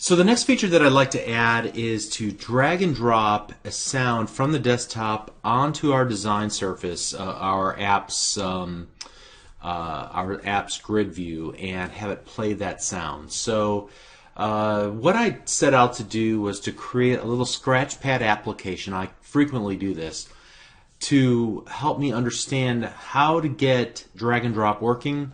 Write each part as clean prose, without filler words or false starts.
So the next feature that I'd like to add is to drag and drop a sound from the desktop onto our design surface, our app's grid view, and have it play that sound. So what I set out to do was to create a little Scratchpad application. I frequently do this to help me understand how to get drag and drop working.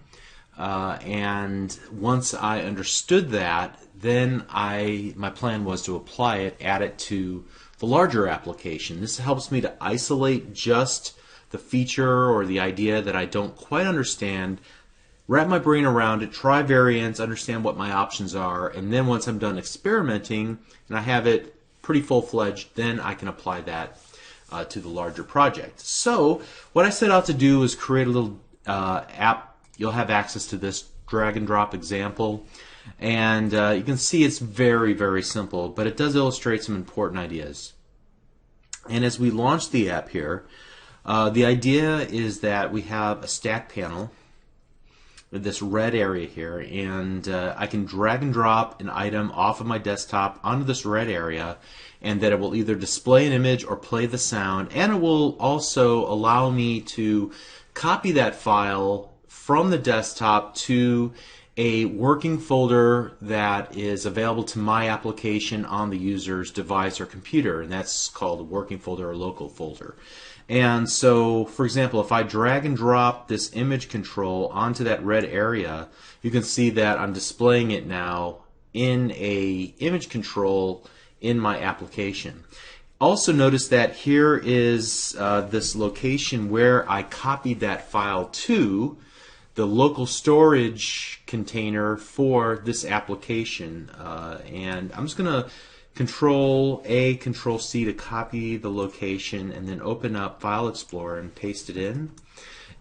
And once I understood that, then my plan was to apply it, add it to the larger application. This helps me to isolate just the feature or the idea that I don't quite understand, wrap my brain around it, try variants, understand what my options are, and then once I'm done experimenting and I have it pretty full-fledged, then I can apply that to the larger project. So what I set out to do is create a little app. You'll have access to this drag and drop example, and you can see it's very, very simple, but it does illustrate some important ideas. And as we launch the app here, the idea is that we have a stack panel with this red area here, and I can drag and drop an item off of my desktop onto this red area, and that it will either display an image or play the sound, and it will also allow me to copy that file from the desktop to a working folder that is available to my application on the user's device or computer, and that's called a working folder or local folder. And so, for example, if I drag and drop this image control onto that red area, you can see that I'm displaying it now in a image control in my application. Also notice that here is this location where I copied that file to, the local storage container for this application, and I'm just going to Control A, Control C to copy the location, and then open up File Explorer and paste it in.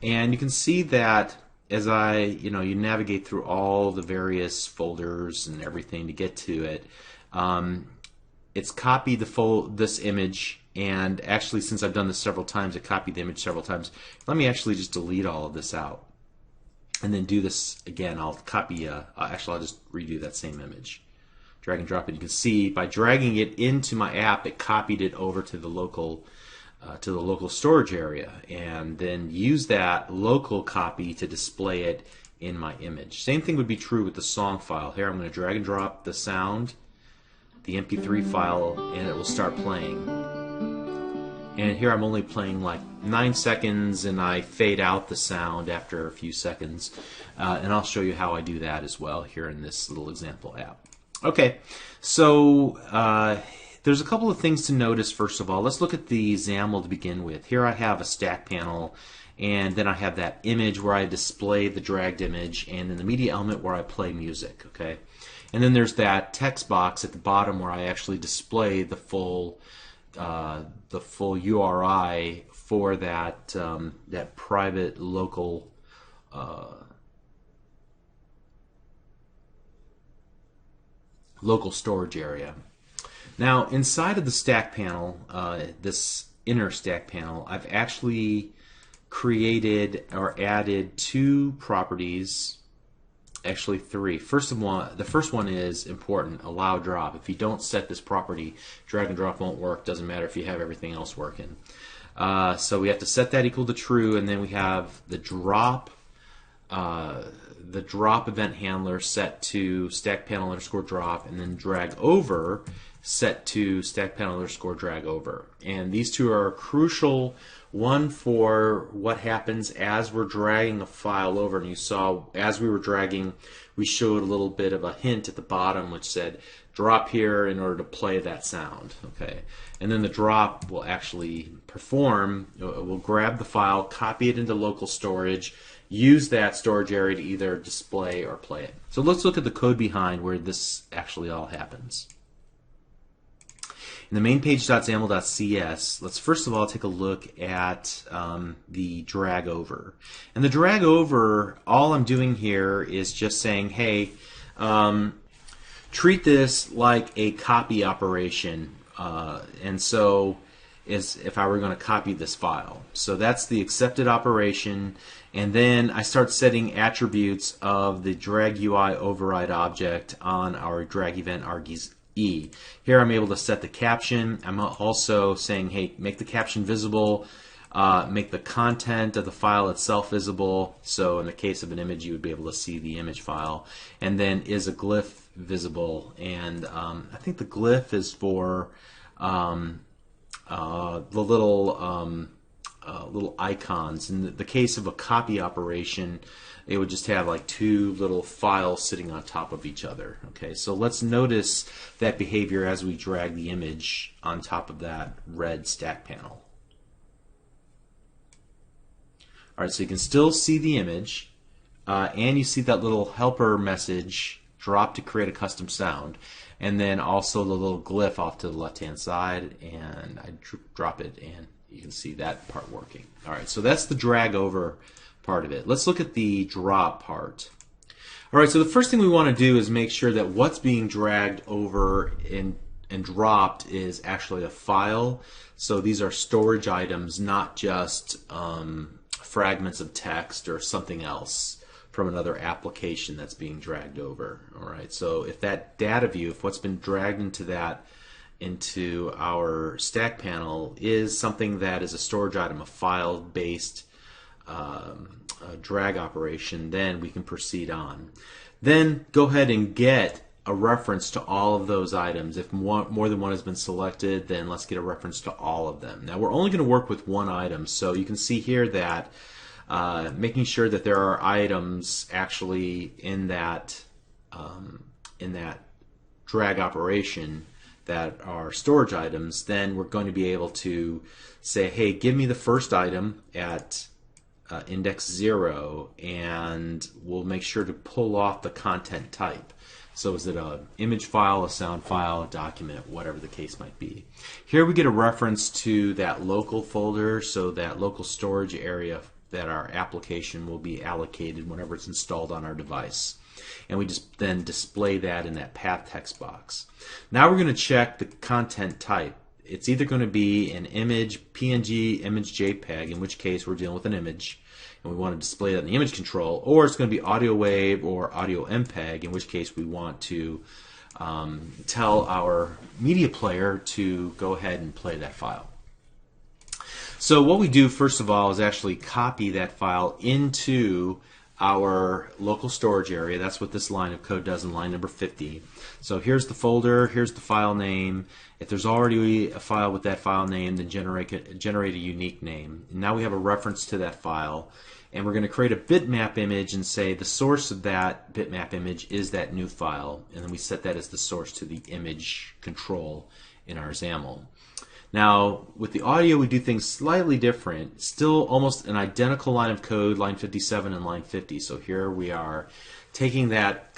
And you can see that as you navigate through all the various folders and everything to get to it, it's copied this image. And actually, since I've done this several times, it copied the image several times. Let me actually just delete all of this out and then do this again. I'll copy, actually I'll just redo that same image. Drag and drop it. You can see by dragging it into my app, it copied it over to the local storage area, and then use that local copy to display it in my image. Same thing would be true with the song file. Here I'm going to drag and drop the sound, the MP3 file, and it will start playing. And here I'm only playing like 9 seconds, and I fade out the sound after a few seconds. And I'll show you how I do that as well here in this little example app. Okay, so there's a couple of things to notice. First of all, let's look at the XAML to begin with. Here I have a stack panel, and then I have that image where I display the dragged image, and then the media element where I play music. Okay, and then there's that text box at the bottom where I actually display the full URI for that that private local local storage area. Now, inside of the stack panel, this inner stack panel, I've actually created or added 2 properties. Actually 3. The first one is important, allow drop. If you don't set this property, drag and drop won't work. Doesn't matter if you have everything else working. So we have to set that equal to true, and then we have the drop event handler set to stack panel underscore drop, and then drag over set to stack panel underscore drag over. And these 2 are crucial. One for what happens as we're dragging a file over, and you saw as we were dragging, we showed a little bit of a hint at the bottom which said drop here in order to play that sound. Okay, and then the drop will actually perform. We'll grab the file, copy it into local storage, use that storage area to either display or play it. So let's look at the code behind where this actually all happens. In the main page.xaml.cs, let's first of all take a look at the drag over. And the drag over, all I'm doing here is just saying, hey, treat this like a copy operation. And so is if I were going to copy this file. So that's the accepted operation, And then I start setting attributes of the drag UI override object on our drag event args E. Here I'm able to set the caption. I'm also saying, hey, make the caption visible, make the content of the file itself visible. So in the case of an image, you would be able to see the image file. And then is a glyph visible? And I think the glyph is for the little icons. In the case of a copy operation, it would just have like two little files sitting on top of each other. Okay, so let's notice that behavior as we drag the image on top of that red stack panel. All right, so you can still see the image, and you see that little helper message drop to create a custom sound, and then also the little glyph off to the left-hand side, and I drop it, and you can see that part working. All right, so that's the drag over part of it. Let's look at the drop part. All right, so the first thing we want to do is make sure that what's being dragged over and dropped is actually a file. So these are storage items, not just fragments of text or something else from another application that's being dragged over. All right, so if that data view, if what's been dragged into our stack panel is something that is a storage item, a file-based drag operation, then we can proceed on. Then go ahead and get a reference to all of those items. If more than one has been selected, then let's get a reference to all of them. Now we're only going to work with one item, so you can see here that making sure that there are items actually in that drag operation that are storage items, then we're going to be able to say, hey, give me the first item at index 0, and we'll make sure to pull off the content type. So is it an image file, a sound file, a document, whatever the case might be. Here we get a reference to that local folder, so that local storage area that our application will be allocated whenever it's installed on our device. And we just then display that in that path text box. Now we're going to check the content type. It's either going to be an image, PNG, image, JPEG, in which case we're dealing with an image, and we want to display that in the image control, or it's going to be audio wave or audio MPEG, in which case we want to tell our media player to go ahead and play that file. So what we do first of all is actually copy that file into our local storage area. That's what this line of code does in line number 50. So here's the folder, here's the file name. If there's already a file with that file name, then generate a unique name. And now we have a reference to that file, and we're going to create a bitmap image and say the source of that bitmap image is that new file, and then we set that as the source to the image control in our XAML. Now, with the audio, we do things slightly different. Still almost an identical line of code, line 57 and line 50. So here we are taking that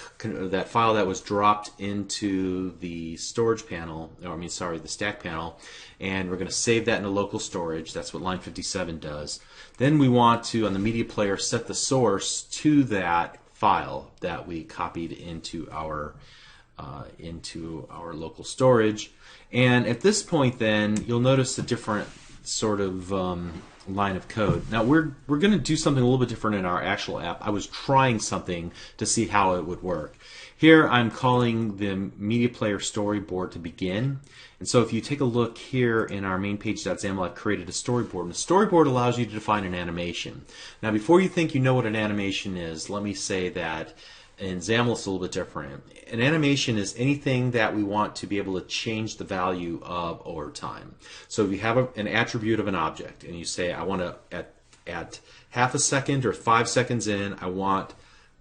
file that was dropped into the storage panel, or the stack panel, and we're going to save that in a local storage. That's what line 57 does. Then we want to, on the media player, set the source to that file that we copied into our local storage. And at this point, then you'll notice a different sort of line of code. Now we're going to do something a little bit different in our actual app. I was trying something to see how it would work. Here I'm calling the media player storyboard to begin. And so if you take a look here in our main page.xaml, I've created a storyboard. And the storyboard allows you to define an animation. Now before you think you know what an animation is, let me say that in XAML it's a little bit different. An animation is anything that we want to be able to change the value of over time. So if you have an attribute of an object and you say I want to at half a second or 5 seconds in, I want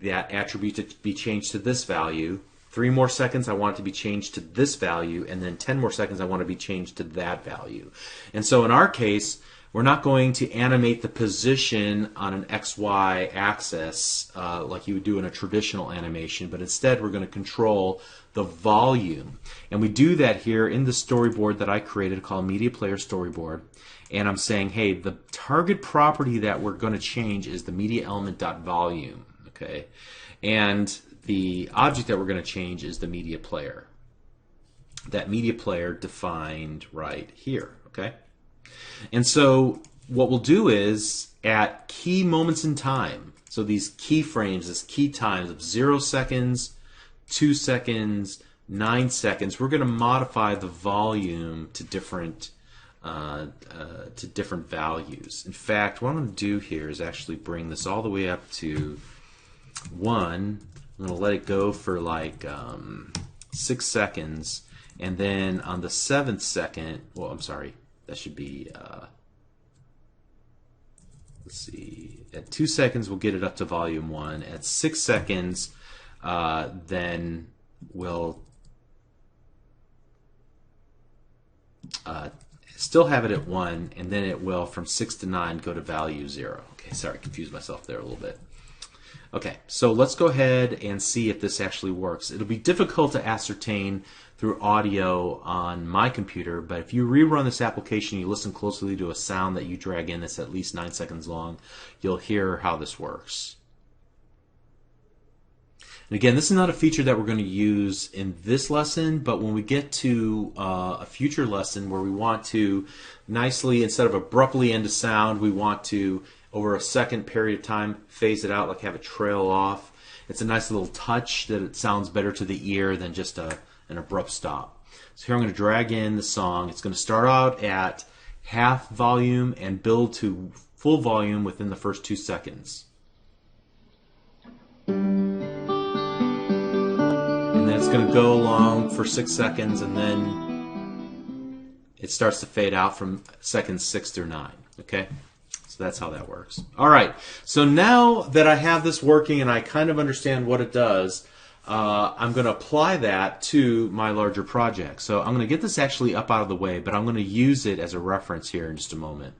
that attribute to be changed to this value. 3 more seconds I want it to be changed to this value, and then 10 more seconds I want it to be changed to that value. And so in our case, we're not going to animate the position on an XY axis like you would do in a traditional animation, but instead we're going to control the volume. And we do that here in the storyboard that I created called Media Player Storyboard. And I'm saying, hey, the target property that we're going to change is the media element.volume. Okay? And the object that we're going to change is the media player. That media player defined right here. Okay? And so what we'll do is at key moments in time. So these keyframes, this key times of 0 seconds, 2 seconds, 9 seconds, we're going to modify the volume to different values. In fact, what I'm going to do here is actually bring this all the way up to 1. I'm going to let it go for like 6 seconds, and then on the 7th second, well, I'm sorry, that should be, let's see, at 2 seconds we'll get it up to volume 1. At 6 seconds, then we'll still have it at 1, and then it will, from 6 to 9, go to value 0. Okay, sorry, confused myself there a little bit. Okay, so let's go ahead and see if this actually works. It'll be difficult to ascertain through audio on my computer, but if you rerun this application, you listen closely to a sound that you drag in that's at least 9 seconds long, you'll hear how this works. And again, this is not a feature that we're going to use in this lesson, but when we get to a future lesson where we want to nicely, instead of abruptly end a sound, we want to, over a second period of time, phase it out, like have it trail off. It's a nice little touch that it sounds better to the ear than just an abrupt stop. So here I'm going to drag in the song. It's going to start out at half volume and build to full volume within the first 2 seconds. And then it's going to go along for 6 seconds, and then it starts to fade out from seconds 6 through 9. Okay? So that's how that works. All right. So now that I have this working and I kind of understand what it does, I'm going to apply that to my larger project. So I'm going to get this actually up out of the way, but I'm going to use it as a reference here in just a moment.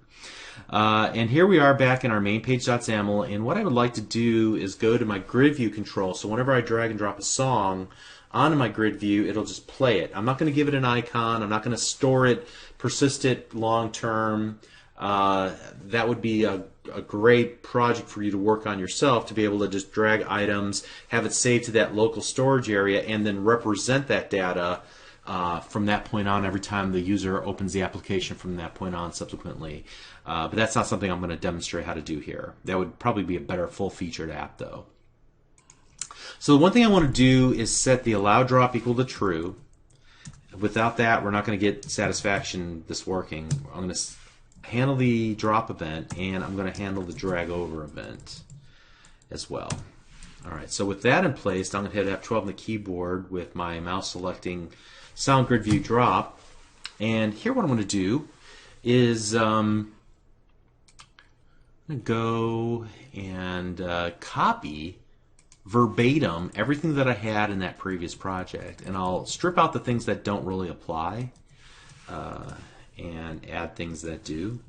And here we are back in our main page.xaml, and what I would like to do is go to my grid view control. So whenever I drag and drop a song onto my grid view, it'll just play it. I'm not going to give it an icon. I'm not going to store it, persist it long term. That would be a great project for you to work on yourself, to be able to just drag items, have it saved to that local storage area, and then represent that data from that point on every time the user opens the application from that point on subsequently. But that's not something I'm going to demonstrate how to do here. That would probably be a better full-featured app, though. So the one thing I want to do is set the allow drop equal to true. Without that, we're not going to get satisfaction this working. I'm going to handle the drop event, and I'm going to handle the drag over event as well. Alright, so with that in place, I'm going to hit F12 on the keyboard with my mouse selecting Sound Grid View Drop. And here what I'm going to do is I'm going to go and copy verbatim everything that I had in that previous project. And I'll strip out the things that don't really apply and add things that do.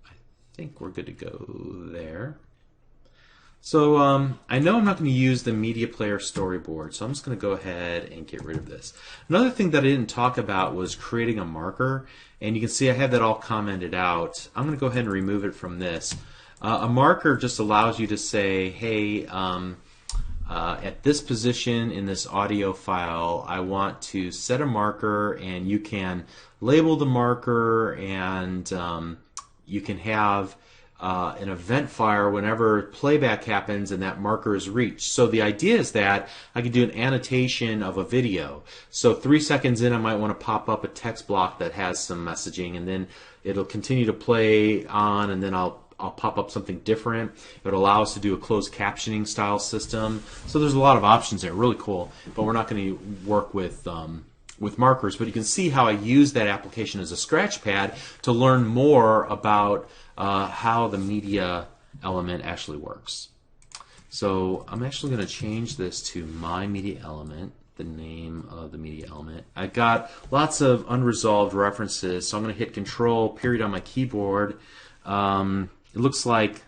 I think we're good to go there. So I know I'm not going to use the media player storyboard, so I'm just going to go ahead and get rid of this. Another thing that I didn't talk about was creating a marker, and you can see I have that all commented out. I'm going to go ahead and remove it from this. A marker just allows you to say, hey, at this position in this audio file, I want to set a marker, and you can label the marker, and you can have an event fire whenever playback happens and that marker is reached. So the idea is that I can do an annotation of a video. So 3 seconds in, I might want to pop up a text block that has some messaging, and then it'll continue to play on, and then I'll pop up something different. It will allow us to do a closed captioning style system. So there's a lot of options there, really cool. But we're not going to work with markers. But you can see how I use that application as a scratch pad to learn more about how the media element actually works. So I'm actually going to change this to my media element, the name of the media element. I've got lots of unresolved references, so I'm going to hit Control period on my keyboard. It looks like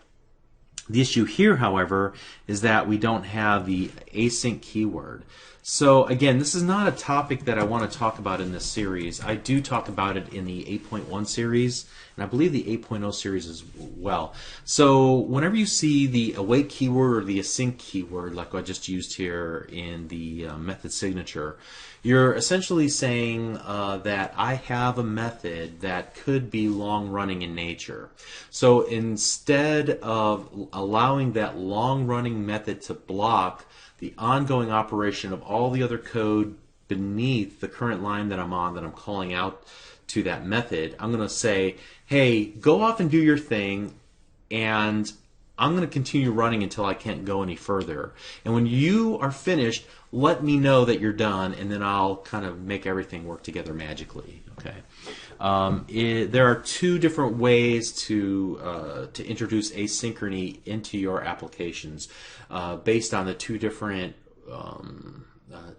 the issue here, however, is that we don't have the async keyword. So again, this is not a topic that I want to talk about in this series. I do talk about it in the 8.1 series, and I believe the 8.0 series as well. So whenever you see the await keyword or the async keyword, like I just used here in the method signature, you're essentially saying that I have a method that could be long-running in nature. So instead of allowing that long-running method to block the ongoing operation of all the other code beneath the current line that I'm on that I'm calling out to that method, I'm going to say, hey, go off and do your thing, and I'm going to continue running until I can't go any further. And when you are finished, let me know that you're done, and then I'll kind of make everything work together magically. Okay. There are two different ways to introduce asynchrony into your applications based on the two different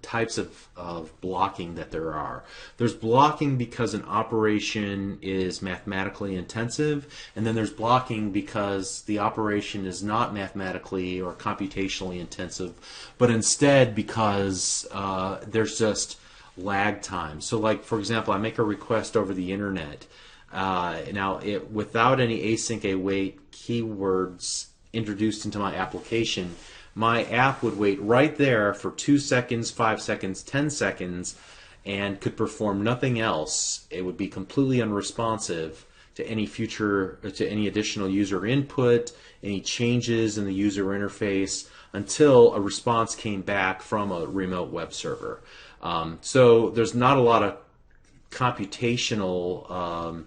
types of blocking that there are. There's blocking because an operation is mathematically intensive, and then there's blocking because the operation is not mathematically or computationally intensive, but instead because there's just lag time. So like, for example, I make a request over the internet. Without any async await keywords introduced into my application, my app would wait right there for 2 seconds, 5 seconds, 10 seconds, and could perform nothing else. It would be completely unresponsive to any additional user input, any changes in the user interface, until a response came back from a remote web server. So there's not a lot of computational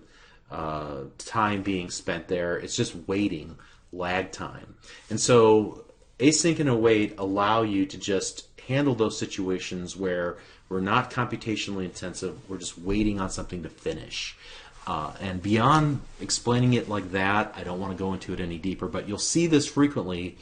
time being spent there. It's just waiting, lag time. And so async and await allow you to just handle those situations where we're not computationally intensive, we're just waiting on something to finish. And beyond explaining it like that, I don't want to go into it any deeper, but you'll see this frequently.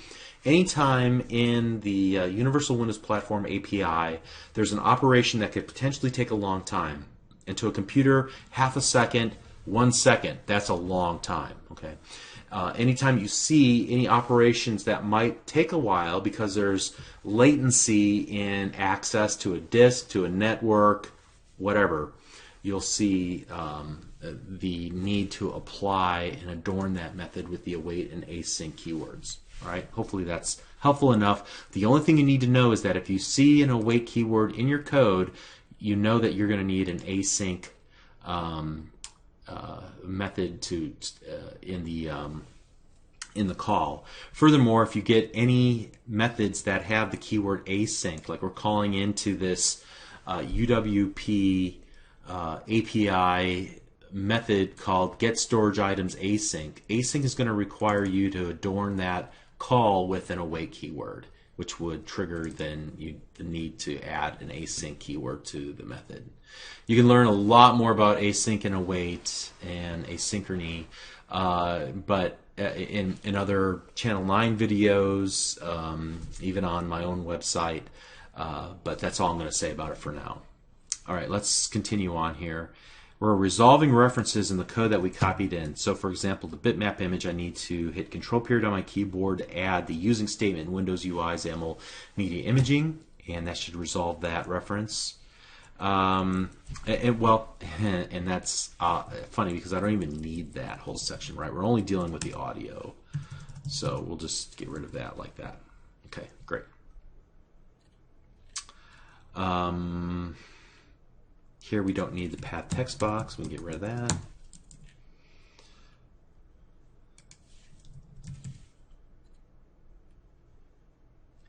Anytime in the Universal Windows Platform API, there's an operation that could potentially take a long time. And to a computer, half a second, 1 second, that's a long time. Okay. Anytime you see any operations that might take a while because there's latency in access to a disk, to a network, whatever, you'll see the need to apply and adorn that method with the await and async keywords. All right, hopefully that's helpful enough. The only thing you need to know is that if you see an await keyword in your code, you know that you're going to need an async method in the call. Furthermore, if you get any methods that have the keyword async, like we're calling into this UWP API method called getStorageItemsAsync, async is going to require you to adorn that call with an await keyword, which would trigger then the need to add an async keyword to the method. You can learn a lot more about async and await and asynchrony, but in other Channel 9 videos, even on my own website, but that's all I'm going to say about it for now. All right, let's continue on here. We're resolving references in the code that we copied in. So for example, the bitmap image, I need to hit Control period on my keyboard to add the using statement in Windows UI XAML Media Imaging, and that should resolve that reference. And that's funny because I don't even need that whole section, right? We're only dealing with the audio. So we'll just get rid of that like that. Okay, great. Here we don't need the path text box. We can get rid of that.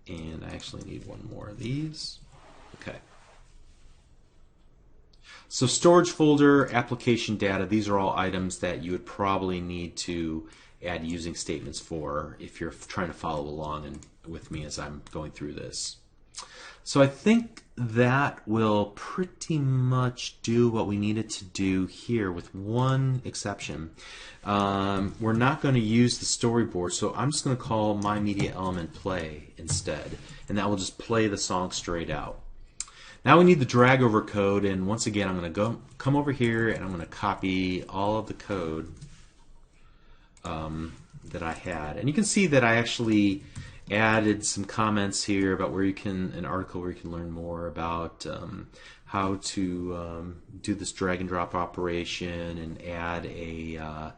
And I actually need one more of these. Okay. So storage folder, application data, these are all items that you would probably need to add using statements for if you're trying to follow along with me as I'm going through this. So I think that will pretty much do what we needed to do here with one exception. We're not going to use the storyboard, so I'm just going to call my media element play instead, and that will just play the song straight out. Now we need the drag over code, and once again I'm going to come over here and I'm going to copy all of the code that I had. And you can see that I actually added some comments here about where you can, an article where you can learn more about how to do this drag and drop operation and add a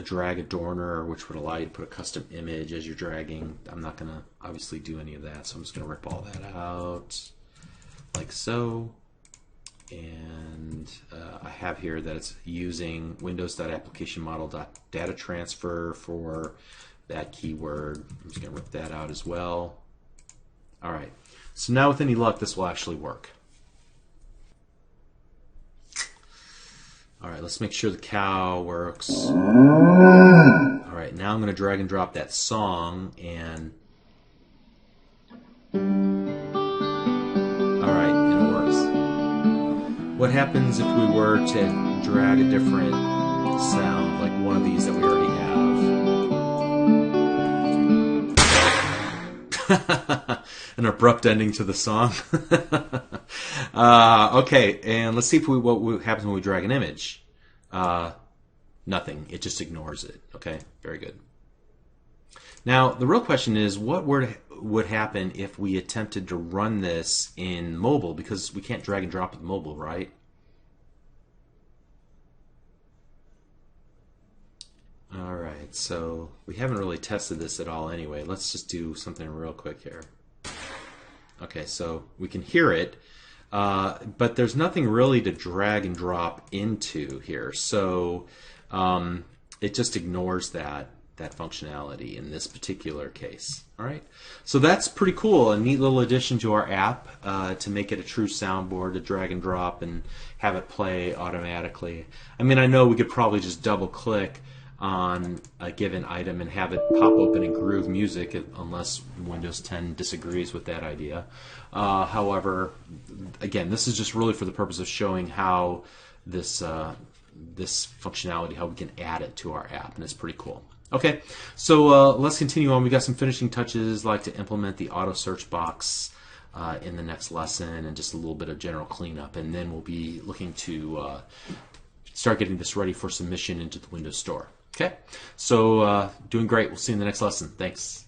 drag adorner, which would allow you to put a custom image as you're dragging. I'm not going to obviously do any of that, so I'm just going to rip all that out like so. And I have here that it's using windows.applicationModel.data transfer for that keyword. I'm just going to rip that out as well. All right, so now with any luck, this will actually work. All right, let's make sure the cow works. All right, now I'm going to drag and drop that song, and all right, and it works. What happens if we were to drag a different sound, like one of these that we already have? An abrupt ending to the song. Okay, and let's see if what happens when we drag an image. Nothing. It just ignores it. Okay, very good. Now, the real question is, what would happen if we attempted to run this in mobile? Because we can't drag and drop with mobile, right? All right, so we haven't really tested this at all anyway. Let's just do something real quick here. Okay, so we can hear it, but there's nothing really to drag and drop into here. So it just ignores that functionality in this particular case. All right, so that's pretty cool. A neat little addition to our app to make it a true soundboard to drag and drop and have it play automatically. I mean, I know we could probably just double click on a given item and have it pop open in Groove Music, unless Windows 10 disagrees with that idea. However, again, this is just really for the purpose of showing how this functionality, how we can add it to our app, and it's pretty cool. Okay, so let's continue on. We got some finishing touches, like to implement the auto search box in the next lesson, and just a little bit of general cleanup, and then we'll be looking to start getting this ready for submission into the Windows Store. Okay, so doing great. We'll see you in the next lesson. Thanks.